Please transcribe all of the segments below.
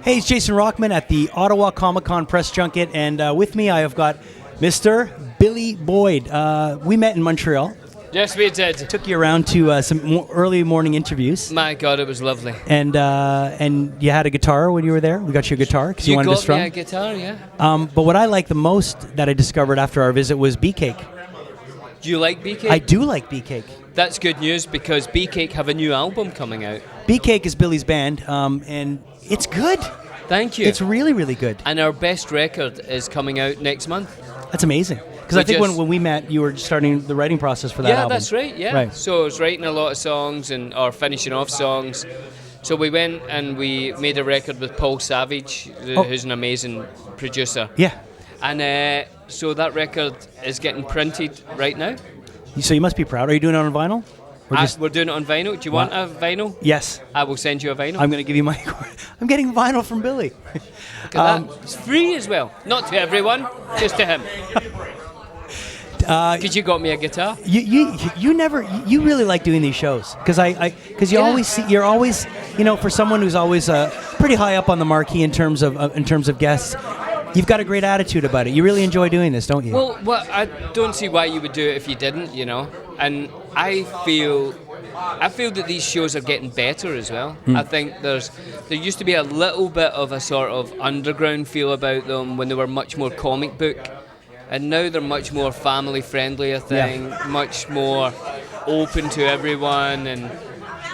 Hey, it's Jason Rockman at the Ottawa Comiccon press junket, and with me I have got Mr. Billy Boyd. We met in Montreal. Yes, we did. Took you around to some early morning interviews. My God, it was lovely. And you had a guitar when you were there. We got you a guitar because you wanted to strum. You got me a guitar, yeah. But what I like the most that I discovered after our visit was Beecake. Do you like Beecake? I do like Beecake. That's good news because Beecake have a new album coming out. Beecake is Billy's band, and it's good. Thank you. It's really, really good. And our best record is coming out next month. That's amazing. Because I think when we met, you were starting the writing process for that album. Yeah, that's right, yeah. Right. So I was writing a lot of songs or finishing off songs. So we went and we made a record with Paul Savage, who's an amazing producer. Yeah. And so that record is getting printed right now. So you must be proud. Are you doing it on vinyl? We're doing it on vinyl. Do you want a vinyl? Yes. I will send you a vinyl. I'm going to give you my... I'm getting vinyl from Billy. It's free as well. Not to everyone, just to him. Because you got me a guitar. You really like doing these shows because you're always for someone who's always pretty high up on the marquee in terms of guests. You've got a great attitude about it. You really enjoy doing this, don't you? Well, I don't see why you would do it if you didn't, And I feel that these shows are getting better as well. I think there used to be a little bit of a sort of underground feel about them when they were much more comic book, and now they're much more family friendly. I think much more open to everyone, and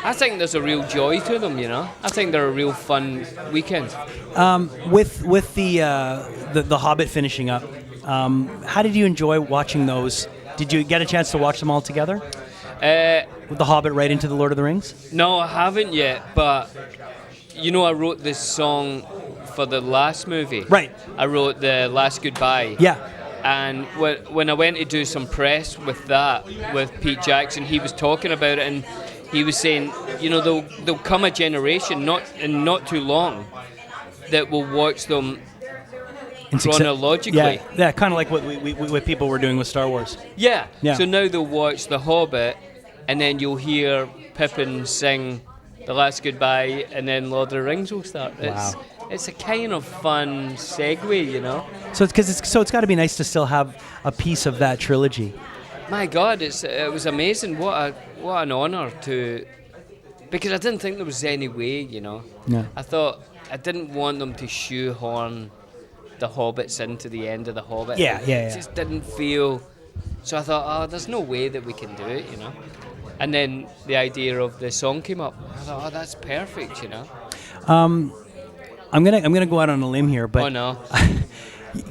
I think there's a real joy to them. I think they're a real fun weekend. With the Hobbit finishing up, how did you enjoy watching those? Did you get a chance to watch them all together? With the Hobbit right into the Lord of the Rings? No, I haven't yet, but I wrote this song for the last movie. Right. I wrote The Last Goodbye. Yeah. And when I went to do some press with that, with Pete Jackson, he was talking about it, and he was saying, there'll come a generation, not too long, that will watch them chronologically. Yeah, kind of like what people were doing with Star Wars. Yeah. So now they'll watch The Hobbit, and then you'll hear Pippin sing The Last Goodbye, and then Lord of the Rings will start. Wow. It's a kind of fun segue, So it's got to be nice to still have a piece of that trilogy. My God, it was amazing. What an honour to, because I didn't think there was any way, Yeah. I thought I didn't want them to shoehorn the Hobbits into the end of the Hobbit. It just didn't feel. So I thought, there's no way that we can do it, And then the idea of the song came up. I thought, that's perfect, I'm gonna go out on a limb here, but oh no,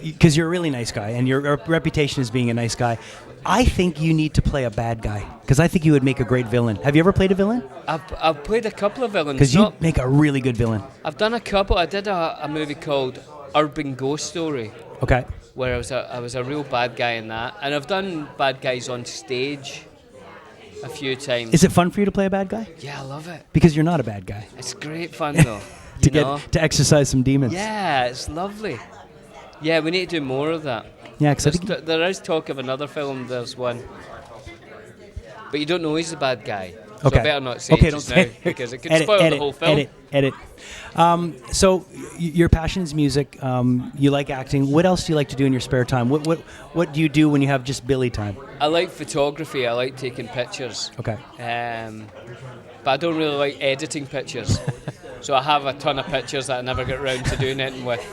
because you're a really nice guy and your reputation as being a nice guy, I think you need to play a bad guy because I think you would make a great villain. Have you ever played a villain? I've played a couple of villains. Because you make a really good villain. I've done a couple. I did a movie called Urban Ghost Story. Okay. Where I was a real bad guy in that, and I've done bad guys on stage a few times. Is it fun for you to play a bad guy? Yeah, I love it. Because you're not a bad guy. It's great fun though. to exercise some demons. Yeah, it's lovely. Yeah, we need to do more of that. Yeah, because there is talk of another film. There's one, but you don't know he's a bad guy. So okay. I better not say it just now because it could spoil the whole film. Edit. So your passion is music. You like acting. What else do you like to do in your spare time? What do you do when you have just Billy time? I like photography. I like taking pictures. Okay. But I don't really like editing pictures. So I have a ton of pictures that I never get around to doing anything with.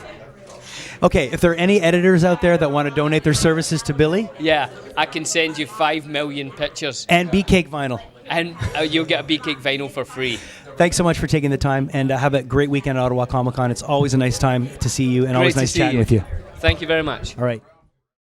Okay, if there are any editors out there that want to donate their services to Billy, yeah, I can send you 5 million pictures and Beecake vinyl, and you'll get a Beecake vinyl for free. Thanks so much for taking the time, and have a great weekend at Ottawa Comiccon. It's always a nice time to see you, and always nice chatting with you. Thank you very much. All right.